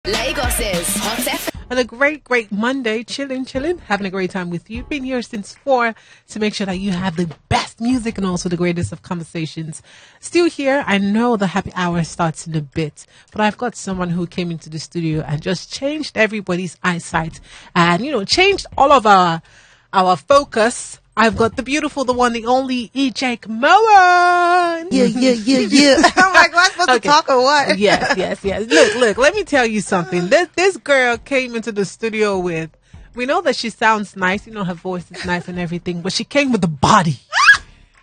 Lagos's Hot FM. And a great Monday, chilling, having a great time with you. Been here since 4 to make sure that you have the best music and also the greatest of conversations. Still here. I know the happy hour starts in a bit, but I've got someone who came into the studio and just changed everybody's eyesight and, changed all of our focus. I've got the beautiful, the one, the only Ijekimora. Yeah. I'm like, am I supposed to talk or what? Yes. Look, let me tell you something. This girl came into the studio with, we know that she sounds nice, her voice is nice and everything, but she came with a body.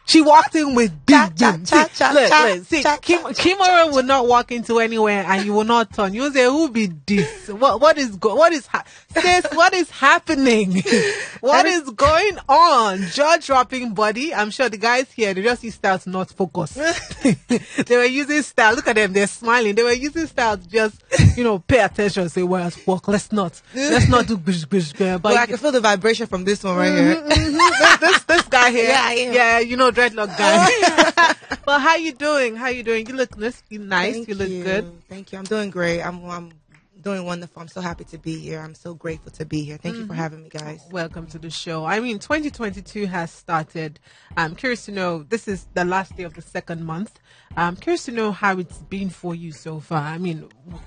She walked in with big boom. Look, Kimora will not walk into anywhere and you will not turn. You will say, who be this? What is happening? What is going on? Jaw-dropping body. I'm sure the guys here, they just use style to not focus. They were using style. Look at them. They're smiling. They were using style to just, pay attention. Say, well, let's walk. Let's not do bish. But I can feel the vibration from this one right here. This guy here. Yeah, I am. Yeah, dreadlock guy. Well, how you doing? You look nice. Thank you look good. Thank you. I'm doing great. I'm doing wonderful. I'm so happy to be here. I'm so grateful to be here. Thank you for having me, guys. Welcome to the show. 2022 has started. I'm curious to know, this is the last day of the second month. I'm curious to know how it's been for you so far.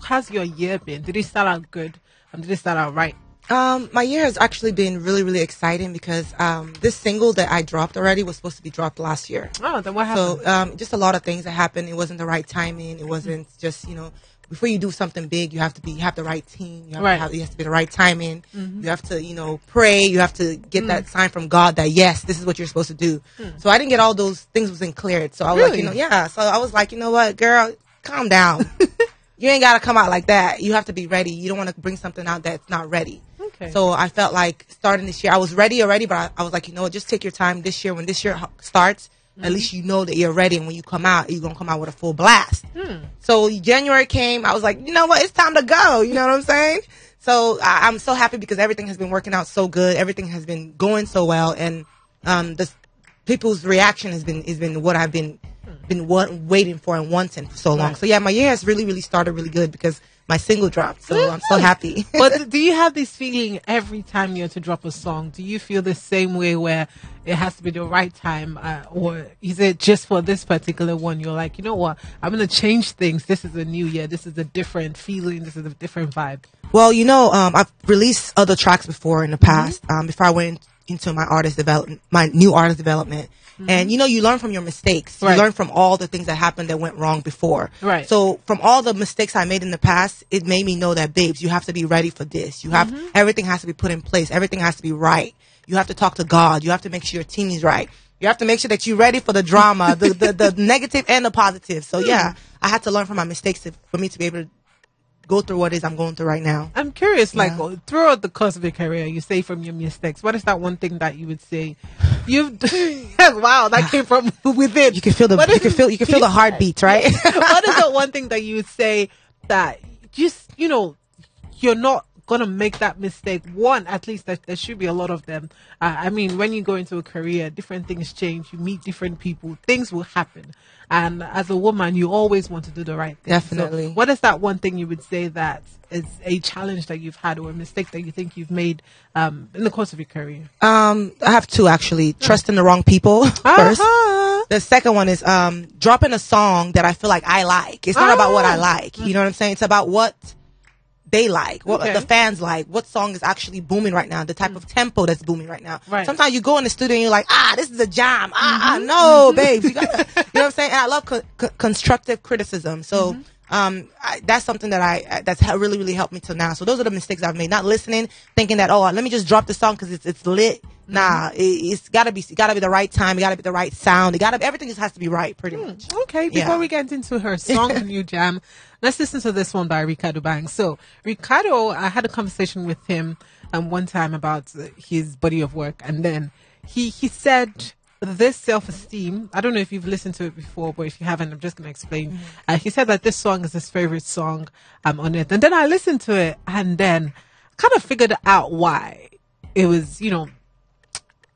How's your year been? Did it start out good? Did it start out right? My year has actually been really, really exciting because this single that I dropped already was supposed to be dropped last year. Oh, then what happened? So just a lot of things that happened. It wasn't the right timing. It wasn't just, before you do something big, you have to have the right team. You have to be the right timing. You have to, pray. You have to get that sign from God that, yes, this is what you're supposed to do. So I didn't get all those things wasn't cleared. So I was like, So I was like, you know what, girl, calm down. You ain't got to come out like that. You have to be ready. You don't want to bring something out that's not ready. Okay. So I felt like starting this year, I was ready already, but I was like, just take your time this year. When this year starts, at least you know that you're ready. And when you come out, you're going to come out with a full blast. So January came, I was like, you know what? It's time to go. You know what I'm saying? So I'm so happy because everything has been working out so good. Everything has been going so well. And the people's reaction has been what I've been waiting for and wanting for so long. Right. So yeah, my year has really started really good because my single dropped. So I'm so happy. But do you have this feeling every time you're to drop a song? Do you feel the same way where it has to be the right time? Or is it just for this particular one? You're like, you know what? I'm going to change things. This is a new year. This is a different feeling. This is a different vibe. Well, I've released other tracks before in the past, before I went into my new artist development. And you learn from your mistakes. Right. You learn from all the things that happened that went wrong before. Right. So from all the mistakes I made in the past, it made me know that, babes, you have to be ready for this. You have everything has to be put in place. Everything has to be right. You have to talk to God. You have to make sure your team is right. You have to make sure that you're ready for the drama, the negative and the positive. So yeah, I had to learn from my mistakes for me to be able to go through what it is I'm going through right now. I'm curious, throughout the course of your career, you say from your mistakes, what is that one thing that you would say you've wow, that came from within? You can feel the the heartbeats, right? What is the one thing that you would say that just you're not gonna make that mistake? One, at least there should be a lot of them. When you go into a career, different things change. You meet different people. Things will happen. And as a woman, you always want to do the right thing. Definitely. So what is that one thing you would say that is a challenge that you've had or a mistake that you think you've made in the course of your career? I have two, actually. Trusting the wrong people first. The second one is dropping a song that I feel like I like. It's not about what I like. You know what I'm saying? It's about what they like, what the fans like, what song is actually booming right now, the type of tempo that's booming right now. Right. Sometimes you go in the studio and you're like, this is a jam. No, babes. You know what I'm saying? And I love constructive criticism. So that's something that that's really, really helped me till now. So those are the mistakes I've made. Not listening, thinking that, let me just drop the song because it's lit. Nah, it's gotta be the right time. It gotta be the right sound. Everything just has to be right, pretty much. Okay, before we get into her song, The New Jam, let's listen to this one by Ricardo Banks. So Ricardo, I had a conversation with him one time about his body of work, and then he said this self-esteem, I don't know if you've listened to it before, but if you haven't, I'm just going to explain. He said that this song is his favorite song on it. And then I listened to it and then kind of figured out why. It was,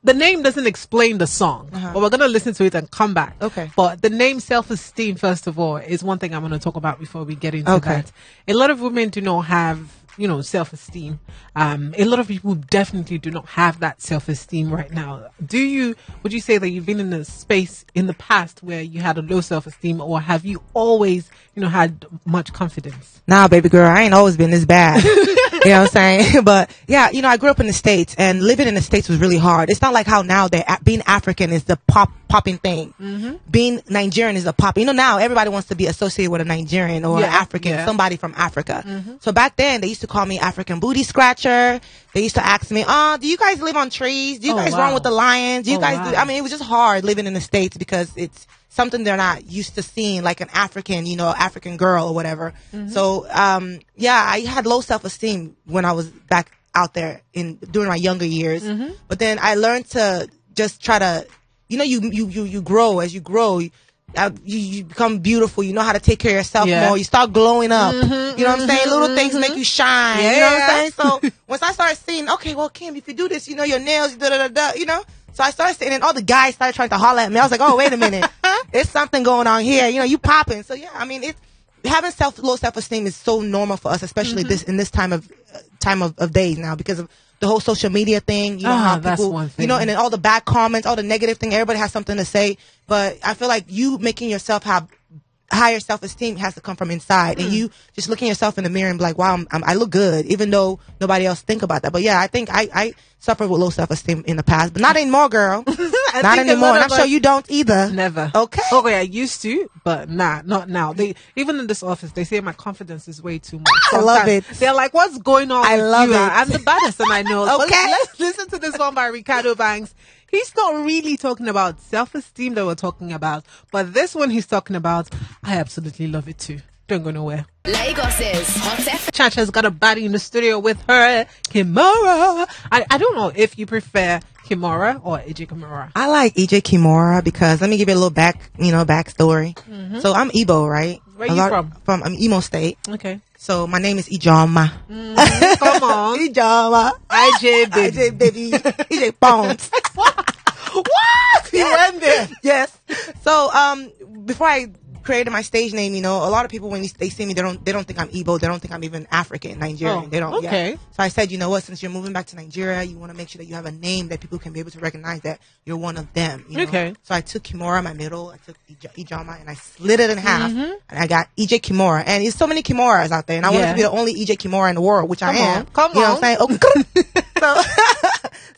the name doesn't explain the song, but we're going to listen to it and come back. Okay. But the name self-esteem, first of all, is one thing I'm going to talk about before we get into that. A lot of women do not have, self-esteem. A lot of people definitely do not have that self-esteem right now. Would you say that you've been in a space in the past where you had a low self-esteem, or have you always, had much confidence? Nah, baby girl, I ain't always been this bad. You know what I'm saying? But yeah, I grew up in the States, and living in the States was really hard. It's not like how now that being African is the popping thing. Being Nigerian is the pop. Now everybody wants to be associated with a Nigerian or an African, somebody from Africa. So back then they used to call me African booty scratcher. They used to ask me, do you guys live on trees? Do you guys run with the lions? Do you guys do? I mean, it was just hard living in the States because it's something they're not used to seeing, like an African, African girl or whatever. So, I had low self-esteem when I was back out there during my younger years. But then I learned to just try to, you grow. As you grow, you become beautiful. You know how to take care of yourself more. You start glowing up. You know what I'm saying? Little things make you shine. You know what I'm saying? So once I started seeing, okay, well, Kim, if you do this, your nails, So I started seeing, and all the guys started trying to holler at me. I was like, oh, wait a minute. There's something going on here. You popping. So yeah, I mean, having low self-esteem is so normal for us, especially in this time of days now, because of the whole social media thing. How people, that's one thing. And then all the bad comments, all the negative thing. Everybody has something to say, but I feel like you making yourself have higher self-esteem has to come from inside, and you just looking yourself in the mirror and be like, wow, I look good, even though nobody else think about that. But yeah, I think I suffered with low self-esteem in the past, but not anymore, girl. Not anymore. And I'm sure you don't either. Never. Okay. Okay, I used to, but not now. Even in this office, they say my confidence is way too much. I love it. They're like, what's going on with love you? it. I'm the baddest, and I know. Okay. Let's listen to this one by Ricardo Banks. He's not really talking about self-esteem that we're talking about, but this one he's talking about, I absolutely love it too. Don't go nowhere. Lagos's Hot FM. Chacha's got a baddie in the studio with her, Kimora. I don't know if you prefer Kimora or Ijekimora. I like Ijekimora because, let me give you a little backstory. So I'm Igbo, right? Where you from? I'm Imo State. Okay. So my name is Ijeoma. Come on. Ijeoma. IJ baby. IJ baby. IJ Bones. What? You went there. Yes. So before I created my stage name, a lot of people, when they see me, they don't think I'm Igbo. They don't think I'm even African, Nigerian. They don't. Okay. Yeah. So I said, you know what? Since you're moving back to Nigeria, you want to make sure that you have a name that people can be able to recognize that you're one of them. Okay. So I took Kimora, my middle. I took Ijeoma, and I slid it in half, and I got Ijekimora. And there's so many Kimoras out there, and I wanted to be the only Ijekimora in the world, which I am. Come on. You know what I'm saying?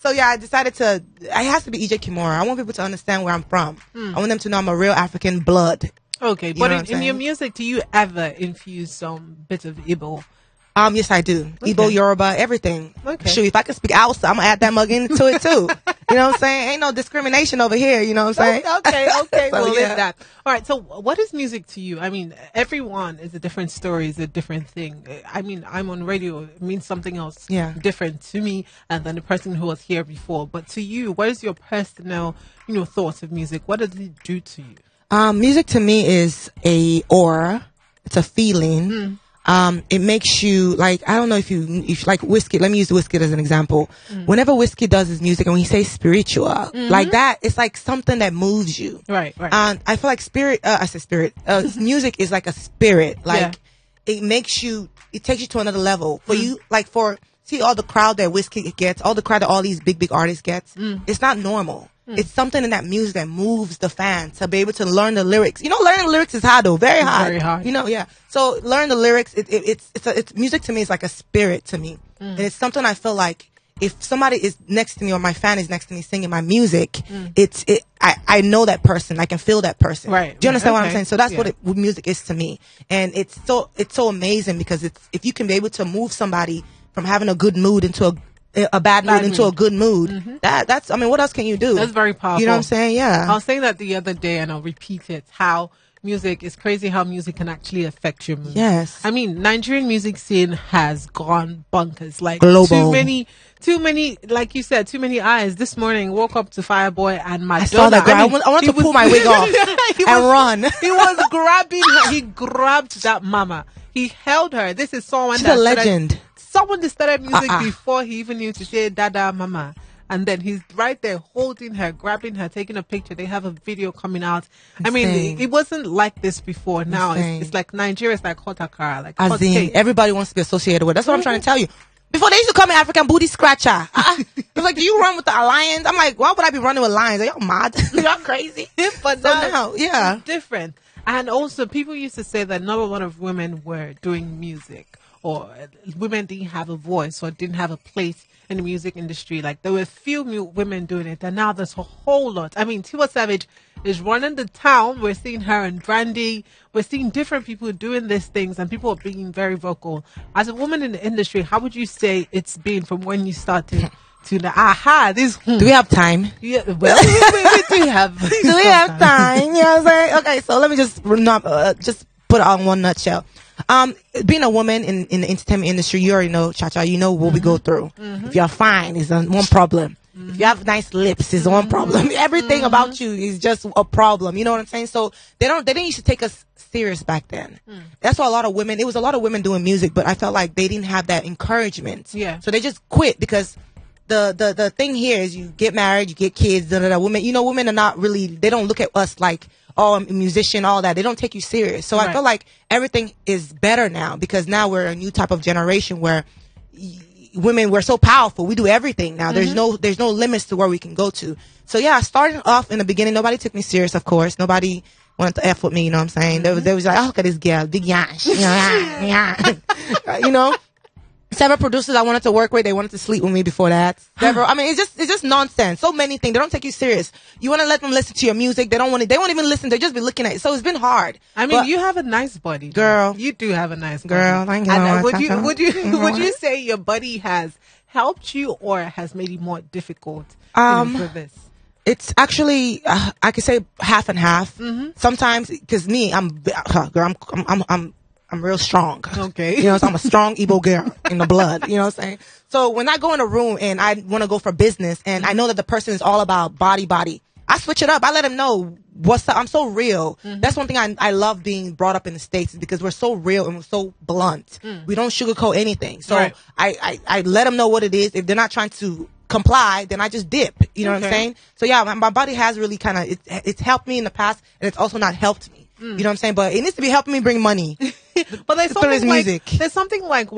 So yeah, I decided it has to be Ijekimora. I want people to understand where I'm from. I want them to know I'm a real African blood. Okay, but in your music, do you ever infuse some bit of Igbo? Yes, I do. Okay. Igbo, Yoruba, everything. Okay. Shoot, if I can speak Hausa, I'm gonna add that mug into it too. You know what I'm saying? Ain't no discrimination over here. You know what I'm saying? Okay. So, We'll yeah. leave that. All right. So, what is music to you? I mean, everyone is a different story, is a different thing. I mean, I'm on radio. It means something else different to me than the person who was here before. But to you, what is your personal, thoughts of music? What does it do to you? Music to me is a aura. It's a feeling. It makes you, like, I don't know if you like whiskey. Let me use whiskey as an example. Whenever whiskey does his music, and when he says spiritual, like that, it's like something that moves you. Right. And I feel like music is like a spirit. Like, it makes you, it takes you to another level. For you, like, see all the crowd that whiskey gets, all the crowd that all these big artists gets, it's not normal. It's something in that music that moves the fans to be able to learn the lyrics. Learning the lyrics is hard though, very hard. Very hard. Yeah. So learn the lyrics. It's music to me is like a spirit to me, and it's something I feel like if somebody is next to me or my fan is next to me singing my music, I know that person. I can feel that person. Right. Do you understand what I'm saying? So that's what music is to me, and it's so amazing because if you can be able to move somebody from having a good mood into a bad mood into a good mood. That's, I mean, what else can you do? That's very powerful. You know what I'm saying? Yeah. I was saying that the other day, and I'll repeat it, how music is crazy, how music can actually affect your mood. Yes. I mean, Nigerian music scene has gone bonkers. Like, global. Too many, like you said, too many eyes. This morning, woke up to Fireboy and Madonna. I saw that girl. I wanted to pull my wig off and run. He was grabbing her. He grabbed that mama. He held her. This is someone She's a legend. Someone that started music before he even knew to say Dada Mama. and then he's right there holding her, grabbing her, taking a picture. They have a video coming out. I mean, it wasn't like this before. Now it's like Nigeria is like hot akara, like hot cake. Everybody wants to be associated with. That's what I'm trying to tell you. Before they used to call me African booty scratcher. It's like, do you run with the lions? I'm like, why would I be running with lions? Are y'all mad? Y'all crazy? But so now, yeah, it's different. And also, people used to say that not a lot of women were doing music, or women didn't have a voice or didn't have a place in the music industry. Like, there were few women doing it, and now there's a whole lot. I mean, Tiwa Savage is running the town. We're seeing her and Brandy. We're seeing different people doing these things, and people are being very vocal. As a woman in the industry, how would you say it's been from when you started to the do we have time? Yeah, well, we do have. Do we have time? You know what I'm saying? Okay, so let me just put it on one nutshell. Being a woman in the entertainment industry, you already know, Cha-Cha, you know what we go through. If you're fine, it's one problem. If you have nice lips, it's one problem. Everything about you is just a problem. You know what I'm saying? So they didn't used to take us serious back then. That's why it was a lot of women doing music, but I felt like they didn't have that encouragement. Yeah. So they just quit because the thing here is you get married, you get kids, women, women are not really, they don't look at us like, oh, I'm a musician, all that. They don't take you serious. So I feel like everything is better now because now we're a new type of generation where women, we're so powerful. We do everything now. There's no limits to where we can go to. So yeah, I started off in the beginning. Nobody took me serious, of course. Nobody wanted to F with me, you know what I'm saying? They was like, oh, look at this girl, big yash. You know? Several producers I wanted to work with, they wanted to sleep with me before that. I mean, it's just nonsense. So many things. They don't take you serious. You want to let them listen to your music. They won't even listen. They just be looking at it. So it's been hard. I mean, you have a nice body, girl. You do have a nice girl. Body. And would you say your body has helped you or has made it more difficult for this? It's actually, I could say half and half. Sometimes, because me, I'm real strong. Okay. You know, so I'm a strong Igbo girl in the blood. You know what I'm saying? So when I go in a room and I want to go for business and I know that the person is all about body, I switch it up. I let them know what's up. I'm so real. That's one thing I love being brought up in the States is because we're so real and we're so blunt. We don't sugarcoat anything. So I let them know what it is. If they're not trying to comply, then I just dip. You know what I'm saying? So yeah, my body has really kind of, it's helped me in the past and it's also not helped me. You know what I'm saying? But it needs to be helping me bring money. But there's something like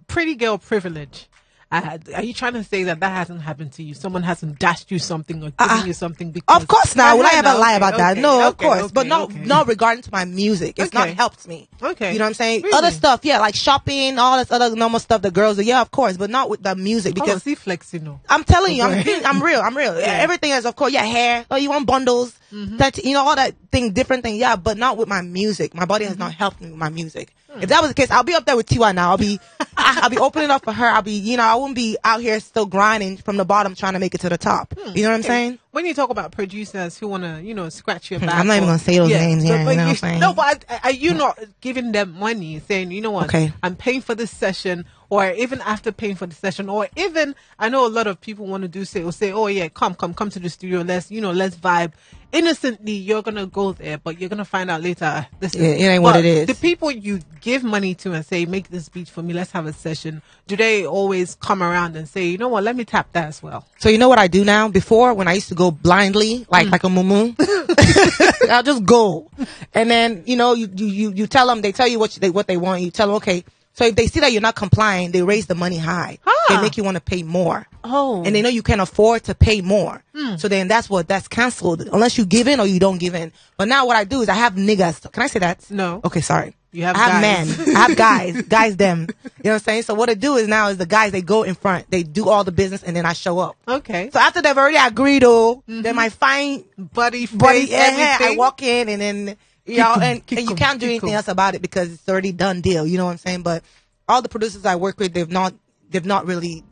pretty girl privilege. Are you trying to say that hasn't happened to you? Someone hasn't dashed you something or given you something? Because of course not. Would I ever lie about that? No, of course. But not regarding to my music. It's not helped me. Okay. You know what I'm saying? Really? Other stuff, yeah, like shopping, all this other normal stuff that girls do. Yeah, of course, but not with the music because see flexing. I'm telling you, I'm real. Yeah. Everything is, of course, yeah, hair. Oh, you want bundles? That, all that thing, different thing. Yeah, but not with my music. My body has not helped me with my music. If that was the case, I'll be up there with Tiwa now. I'll be opening up for her. I'll be, I wouldn't be out here still grinding from the bottom trying to make it to the top. You know what I'm saying? When you talk about producers who want to, scratch your back. I'm not even going to say those names here. But you know what I'm saying? No, but are you not giving them money saying, you know what, I'm paying for this session, or even after paying for the session, or even, I know a lot of people want to say, oh yeah, come to the studio. Let's vibe. Innocently, you're going to go there, but you're going to find out later. It ain't what it is. The people you give money to and say, make this beat for me, let's have a session. Do they always come around and say, you know what, let me tap that as well? So you know what I do now? Before, when I used to go blindly, like a mumu, I'll just go. And then, you tell them, they tell you what they want. You tell them, okay. So if they see that you're not complying, they raise the money high. They make you want to pay more. Oh. And they know you can afford to pay more. So then that's canceled. Unless you give in or you don't give in. But now what I do is I have niggas. Can I say that? No. Okay, sorry. I have men. I have guys, them. You know what I'm saying? So what I do is now is the guys, they go in front. They do all the business and then I show up. Okay. So after they've already agreed, then my fine buddy, everything. I walk in and then... and you can't do anything else about it because it's already done deal. You know what I'm saying? But all the producers I work with, they've not really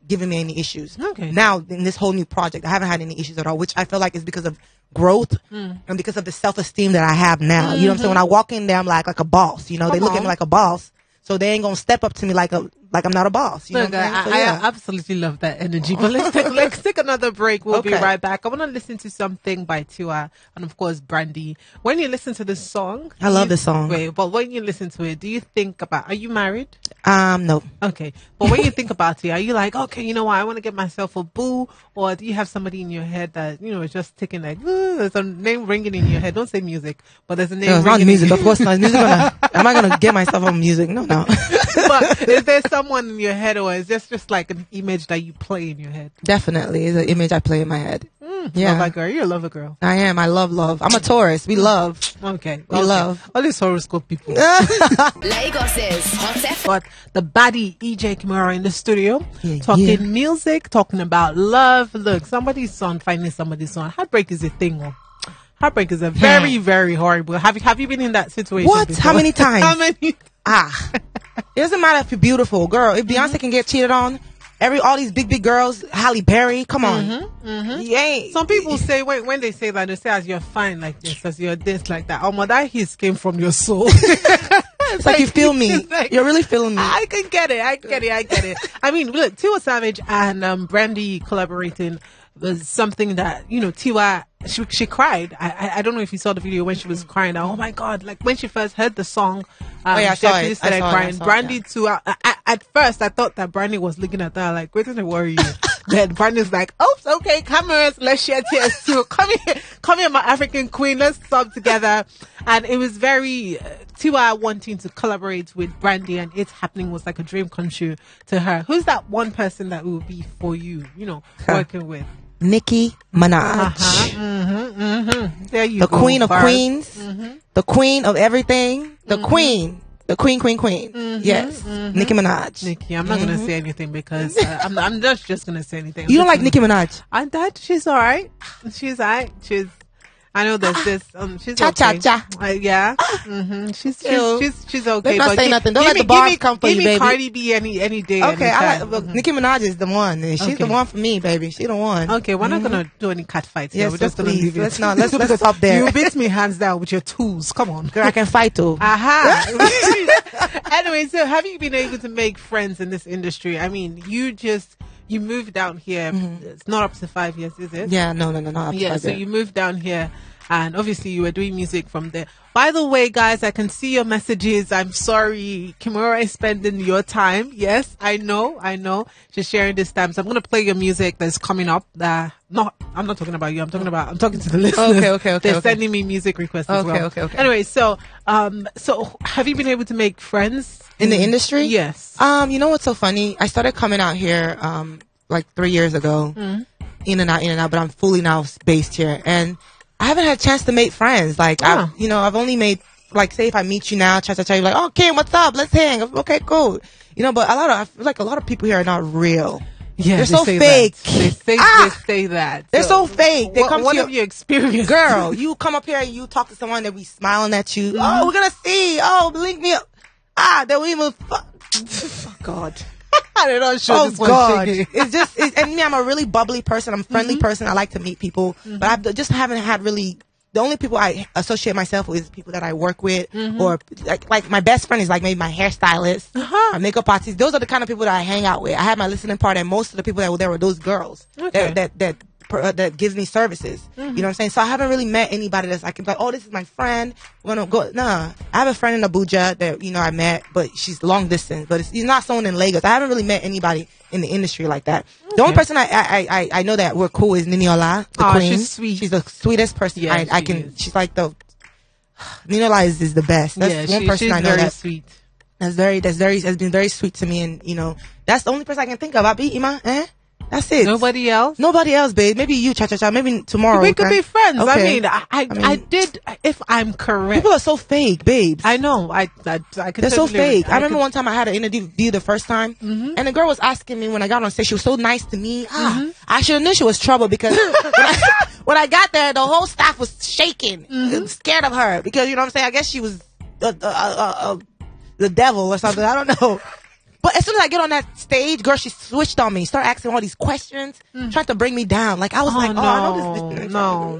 given me any issues. Okay. Now in this whole new project, I haven't had any issues at all, which I feel like is because of growth and because of the self-esteem that I have now. You know what I'm saying? When I walk in there, I'm like a boss. They look at me like a boss. so they ain't gonna step up to me like I'm not a boss. You know Look, what I'm saying? So, I yeah. absolutely love that energy. But let's take another break. We'll be right back. I want to listen to something by Tiwa and of course Brandy. When you listen to this song, I love this song. Wait, but when you listen to it, do you think about? Are you married? No. Okay, but when you think about it, are you like, okay, you know what, I want to get myself a boo, or do you have somebody in your head that is just ticking like, there's a name ringing in your head? Don't say music, but there's a name. No, it's not music. Of course not. Music. Am I gonna get myself on music? No. But is there someone in your head, or is this just like an image that you play in your head? Definitely, it's an image I play in my head. Yeah, love girl. You're a lover girl. I am. I love. I'm a Taurus. We love. Okay, we love all these horoscope people. Lagos's Hot FM. But the baddie Ijekimora in the studio, talking music, talking about love. Look, somebody's son finding somebody's son. Heartbreak is a thing. Heartbreak is a very, very horrible. Have you been in that situation? What? Before? How many times? How many? It doesn't matter if you're beautiful, girl. If Beyonce can get cheated on, all these big girls, Halle Berry, come on. Yay. Some people say when they say that, they say as you're fine like this, as you're this like that. Oh my, that hiss came from your soul. It's like you feel me. You're really feeling me. I can get it. I get it. I mean, look, Tiwa Savage and Brandy collaborating was something that, Tiwa, she cried. I don't know if you saw the video when she was crying. Oh my God. Like when she first heard the song, I she saw actually it. started crying. I saw Brandy it. too. At first I thought that Brandy was looking at her like, wait, don't worry you. Then Brandy's like, oops, okay, cameras, let's share tears too. Come here, my African queen, let's stop together. And it was very, Tiwa wanting to collaborate with Brandy, and it happening was like a dream come true to her. Who's that one person that will be for you, working with? Nicki Minaj. There you the go. queen of Bars. queens, the queen of everything, the queen. Yes, Nicki Minaj. Nicki, I'm not gonna say anything because I'm not just gonna say anything. You don't like Nicki Minaj? She's all right. She's all right. I know there's this. She's cha okay. cha. Yeah. She's okay. Let's not say nothing. Don't let the bars come for you, baby. Give me Cardi B any day. Okay, anytime. Nicki Minaj is the one. She's the one for me, baby. She's the one. Okay, we're not gonna do any cat fights here. Yes, We're just gonna please. leave it. Let's stop there. You beat me hands down with your tools. Come on, girl. I can fight too. Anyway, so have you been able to make friends in this industry? I mean, you moved down here. It's not up to 5 years, is it? Yeah, no, not up to 5 years. So you moved down here, and obviously you were doing music from there. By the way, guys, I can see your messages. I'm sorry, Kimura is spending your time. Yes, I know. She's sharing this time. So I'm going to play your music that's coming up. I'm not talking about you. I'm talking to the listeners. Okay. They're sending me music requests as well. Okay. Anyway, so have you been able to make friends in the industry? Yes. You know what's so funny? I started coming out here, like 3 years ago, in and out, but I'm fully now based here. And I haven't had a chance to make friends. Like, I've only made, like, say if I meet you now, you're like, oh, Kim, what's up? Let's hang. Okay, cool. But I feel like a lot of people here are not real. Yeah, they're so fake. They say that. They're so fake. They come what to have you experienced? Girl, you come up here and you talk to someone that be smiling at you. Oh, we're gonna see. Oh, link me up. They won't even oh, God. They're not sure. Oh God. And me, I'm a really bubbly person. I'm a friendly person. I like to meet people, but I just haven't had really. The only people I associate myself with is people that I work with, or like my best friend is like maybe my hairstylist, my makeup artist. Those are the kind of people that I hang out with. I had my listening part, and most of the people that were there were those girls that gives me services. You know what I'm saying? So I haven't really met anybody that's like, oh, this is my friend. We're gonna go. Nah, I have a friend in Abuja that I met, but she's long distance. But she's not someone in Lagos. I haven't really met anybody in the industry like that. The only person I know that we're cool is Niniola, the queen. She's sweet. She's the sweetest person. Yeah, she's like the Niniola is the best. That's one person I know very that sweet. has been very sweet to me, and that's the only person I can think of. Ima, that's it. Nobody else, babe. Maybe you, cha. Maybe tomorrow we could be friends. Okay. I did. If I'm correct, people are so fake, babes. I know. I could. They're so fake. I remember one time I had an interview the first time, and the girl was asking me when I got on stage. She was so nice to me. I should have knew she was trouble because when I got there, the whole staff was shaking, scared of her because you know what I'm saying. I guess she was the devil or something. I don't know. But as soon as I get on that stage, girl, she switched on me. Started asking all these questions, trying to bring me down. Like, I was I know this. No.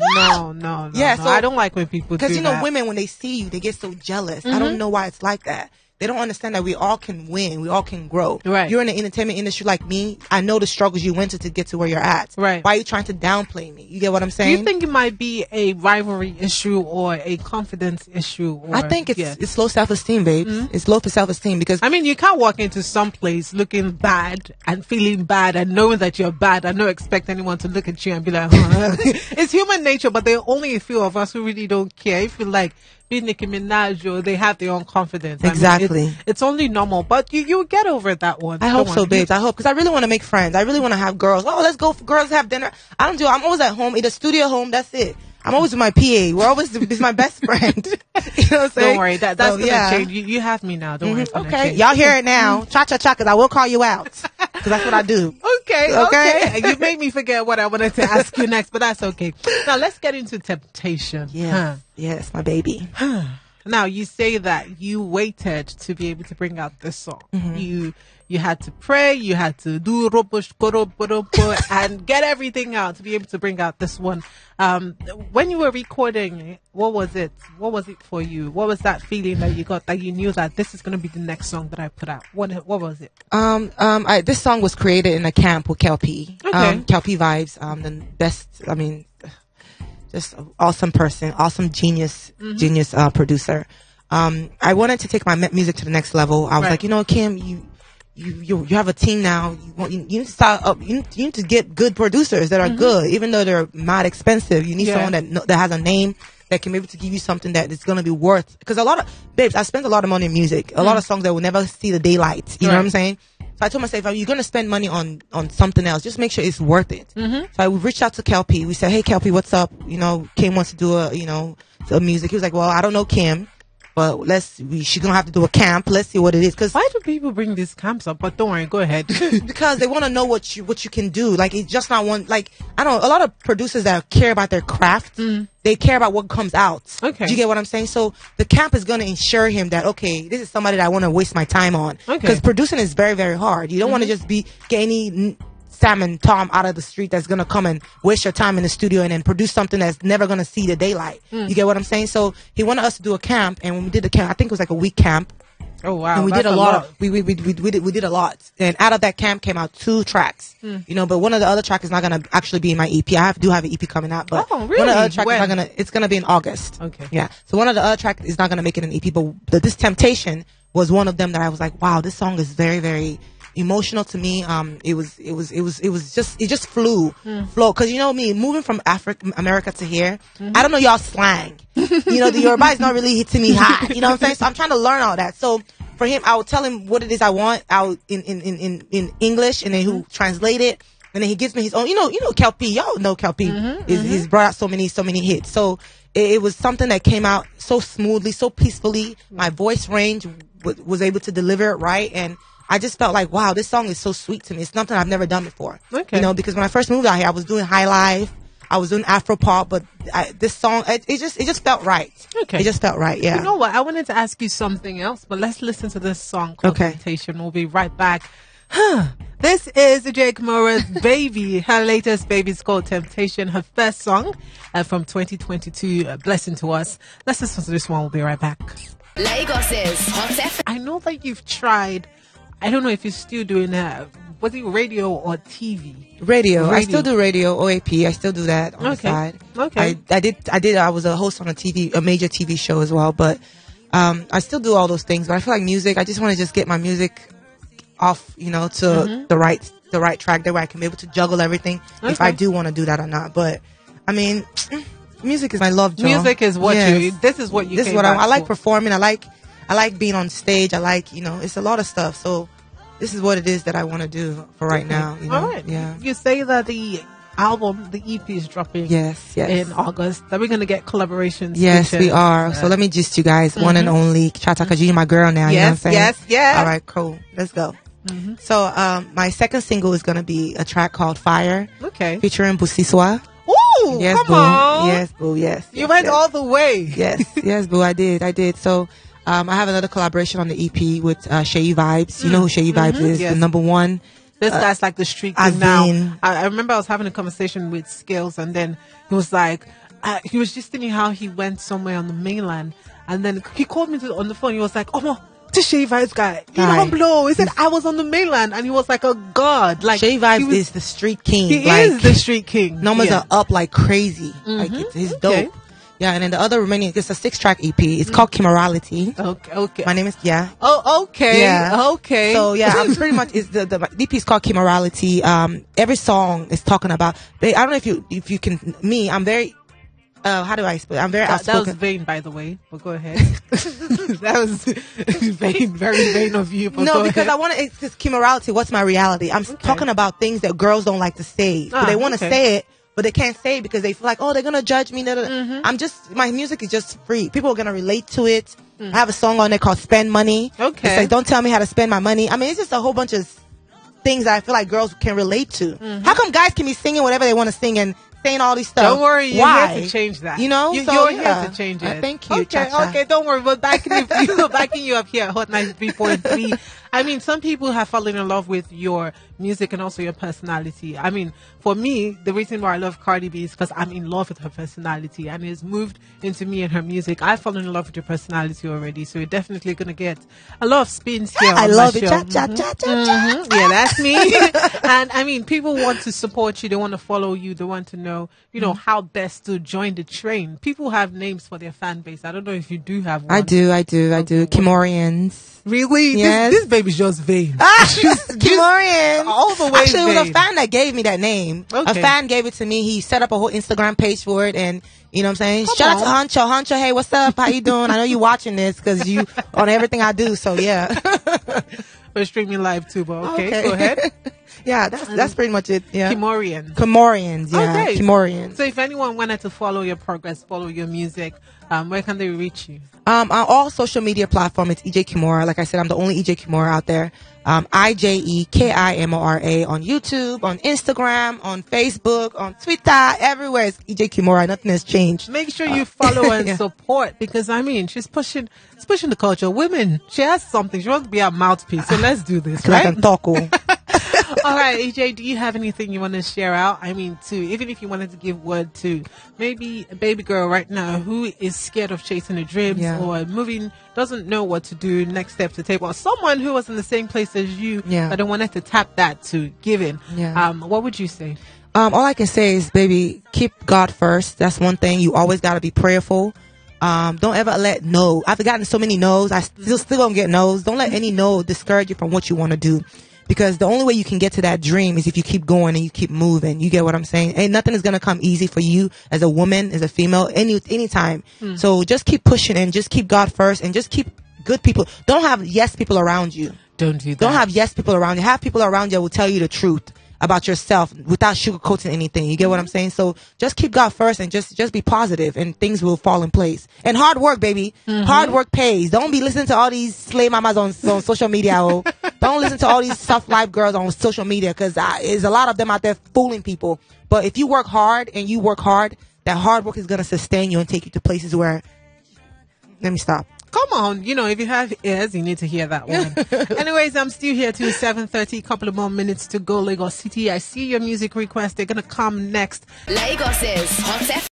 Yeah, so I don't like when people do that. Because, women, when they see you, they get so jealous. I don't know why it's like that. they don't understand that we all can win. We all can grow. Right. You're in the entertainment industry like me. I know the struggles you went to get to where you're at. Right. Why are you trying to downplay me? You get what I'm Do saying? you think it might be a rivalry issue or a confidence issue? Or, I think it's low self-esteem, babes. It's low for self-esteem because I mean, you can't walk into some place looking bad and feeling bad and knowing that you're bad and not expect anyone to look at you and be like, huh. It's human nature, but there are only a few of us who really don't care. If you like being Nicki Minaj, or they have their own confidence. Exactly. I mean, it's only normal, but you get over that one. I hope so, babes. I hope, because I really want to make friends. I really want to have girls. Oh, let's go for girls have dinner. I'm always at home, either studio home. That's it. I'm always with my PA. We're always it's my best friend. You know what I'm saying? Don't worry, that's gonna change. You have me now. Don't worry. It's Okay, change. y'all hear it now. Cha cha cha, because I will call you out. Because that's what I do. Okay. You made me forget what I wanted to ask you next, but that's okay. Now let's get into Temptation. Yes, my baby. Now you say that you waited to be able to bring out this song. You had to pray, you had to do and get everything out to be able to bring out this one. When you were recording, what was it? What was it for you? What was that feeling that you got, that you knew that this is going to be the next song that I put out? What was it? This song was created in a camp with Kelpie. Okay. Kelpie Vibes, the best, just awesome person, awesome genius producer. I wanted to take my music to the next level. I was like, Kim, you have a team now. You need to start up. You need to get good producers that are good, even though they're not expensive. You need someone that has a name that can be able to give you something that is going to be worth. Because a lot of babes, I spent a lot of money in music, a lot of songs that will never see the daylight. You know what I'm saying? So I told myself, if you're going to spend money on something else, just make sure it's worth it. So I reached out to Kelpie. We said, hey, Kelpie, what's up? Kim wants to do a music. He was like, well, I don't know Kim, but she's going to have to do a camp. Let's see what it is. Cause why do people bring these camps up? But don't worry, go ahead. Because they want to know what you can do. Like, it's just not one, like, I don't know, a lot of producers that care about their craft, they care about what comes out. Okay. Do you get what I'm saying? So the camp is going to ensure him that, okay, this is somebody that I want to waste my time on. Okay. Because producing is very, very hard. You don't want to just get any Sam and Tom out of the street that's going to come and waste your time in the studio and then produce something that's never going to see the daylight. You get what I'm saying? So he wanted us to do a camp, and when we did the camp, I think it was like a week camp. Oh wow! And we did a lot. We did a lot, and out of that camp came out 2 tracks. But one of the other tracks is not gonna actually be in my EP. I do have an EP coming out, but oh, really? One of the other tracks is not gonna. It's gonna be in August. Okay. Yeah. So one of the other tracks is not gonna make it an EP, but this Temptation was one of them that I was like, wow, this song is very, very emotional to me. It just flow. Because me, moving from America to here, I don't know y'all slang. The Yoruba is not really hitting me high. You know what I'm saying? So I'm trying to learn all that. So for him, I would tell him what it is I want out in English, and then he'll translate it, and then he gives me his own. Kelpie. Y'all know Kelpie. He's brought out so many hits. So it was something that came out so smoothly, so peacefully. My voice range was able to deliver it right, and I just felt like, wow, this song is so sweet to me. It's something I've never done before. Okay. Because when I first moved out here, I was doing high life, I was doing Afro pop, but this song, it just felt right. Okay. It just felt right. Yeah. You know what? I wanted to ask you something else, but let's listen to this song called Temptation. We'll be right back. This is Ijekimora's baby. Her latest baby is called Temptation. Her first song from 2022. A blessing to us. Let's listen to this one. We'll be right back. Lagos's Hot FM. I know that you've tried. I don't know if you're still doing that. Was it radio or TV? Radio. I still do radio, OAP. I still do that on the side. Okay. I was a host on a major TV show as well, but I still do all those things. But I feel like music, I just want to just get my music off, to the right track, that way I can be able to juggle everyking if I do want to do that or not. But I mean, music is my love, Joe. Music is what this is what you This is what I like performing. I like being on stage. I like, it's a lot of stuff. So this is what it is that I want to do for right now. All right. Yeah. You say that the album, the EP is dropping yes. in August. That we're going to get collaborations. Yes, we are. So let me just you guys, one and only Chata, because you're my girl now. Yes, you know what I'm saying? yes. All right, cool. Let's go. So my second single is going to be a track called Fire. Okay. Featuring Busiswa. Ooh, yes, come boo. on. Yes, boo. Yes. You went all the way. Yes, boo. I did. So I have another collaboration on the EP with Shea Vibes. You know who Shea Vibes is? Yes. The number one. This guy's like the street king now. I remember I was having a conversation with Skills, and then he was like, he was just thinking how he went somewhere on the mainland, and then he called me on the phone. He was like, "Oh, to Shay Vibes guy. You don't blow. He said, I was on the mainland and he was like a god. Like Shay Vibes is the street king. He is the street king. Numbers are up like crazy. Like it's dope. Yeah, and then the other remaining, it's a 6-track EP. It's called Kimorality. Okay. My name is, Oh, okay. Yeah. Okay. So, yeah, I'm pretty much, the EP is called Kimorality. Every song is talking about, I don't know if you can, I'm very, how do I explain? I'm very outspoken. That was vain, by the way, but go ahead. That was vain, very vain of you. But no, because I want to, it's Kimorality. What's my reality? I'm talking about things that girls don't like to say. So they want to say it, but they can't say it because they feel like, oh, they're going to judge me. My music is just free. People are going to relate to it. I have a song on there called Spend Money. Okay. It's like, don't tell me how to spend my money. I mean, it's just a whole bunch of things that I feel like girls can relate to. How come guys can be singing whatever they want to sing and saying all these stuff? Don't worry, you're Why? here to change that. You know? You're here to change it. Thank you. Okay, don't worry. But backing you up here at Hot 93.3. I mean, some people have fallen in love with your music and also your personality. I mean, for me, the reason why I love Cardi B is because I'm in love with her personality and it's moved into me and her music. I've fallen in love with your personality already, so you're definitely going to get a lot of spins here. I love it. Yeah, that's me. And I mean, people want to support you. They want to follow you. They want to know, how best to join the train. People have names for their fan base. I don't know if you do have one. I do. Kimorians. Really? Yes. This baby's just vain. Kimorians. All the way Actually, vain. it was a fan that gave me that name. Okay. A fan gave it to me. He set up a whole Instagram page for it, and you know what I'm saying? Come Shout on. out to Huncho. Hey, what's up? How you doing? I know you watching this because you on everything I do. So yeah. We're streaming live too, but okay. Go ahead. Yeah, that's pretty much it. Yeah. Kimorians. Yeah. Okay. Kimorians. So if anyone wanted to follow your progress, follow your music, where can they reach you? On all social media platforms, it's Ijekimora. Like I said, I'm the only Ijekimora out there. Ijekimora on YouTube, on Instagram, on Facebook, on Twitter, everywhere. It's Ijekimora. Nothing has changed. Make sure you follow and support because I mean, she's pushing the culture. Women, she has something. She wants to be our mouthpiece. So let's do this, right? Like a taco. All right, EJ, do you have anything you want to share out? I mean, even if you wanted to give word to maybe a baby girl right now who is scared of chasing her dreams or moving, doesn't know what to do, next step to take, or someone who was in the same place as you but wanted to tap that to give in, what would you say? All I can say is, baby, keep God first. That's one thing. You always got to be prayerful. Don't ever let no. I've gotten so many no's. I still don't get no's. Don't let any no discourage you from what you want to do. Because the only way you can get to that dream is if you keep going and you keep moving. You get what I'm saying? Ain't nothing is going to come easy for you as a woman, as a female, anytime. So just keep pushing and just keep God first and just keep good people. Don't have yes people around you. Don't do that. Don't have yes people around you. Have people around you that will tell you the truth about yourself without sugarcoating anything. You get what I'm saying? So just keep God first and just be positive and things will fall in place. And hard work, baby. Hard work pays. Don't be listening to all these slave mamas on social media. Don't listen to all these soft life girls on social media because there's a lot of them out there fooling people. But if you work hard and you work hard, that hard work is going to sustain you and take you to places where... Let me stop. Come on, if you have ears, you need to hear that one. Anyways, I'm still here till 7:30. Couple of more minutes to go, Lagos City. I see your music requests. They're going to come next. Lagos is Hot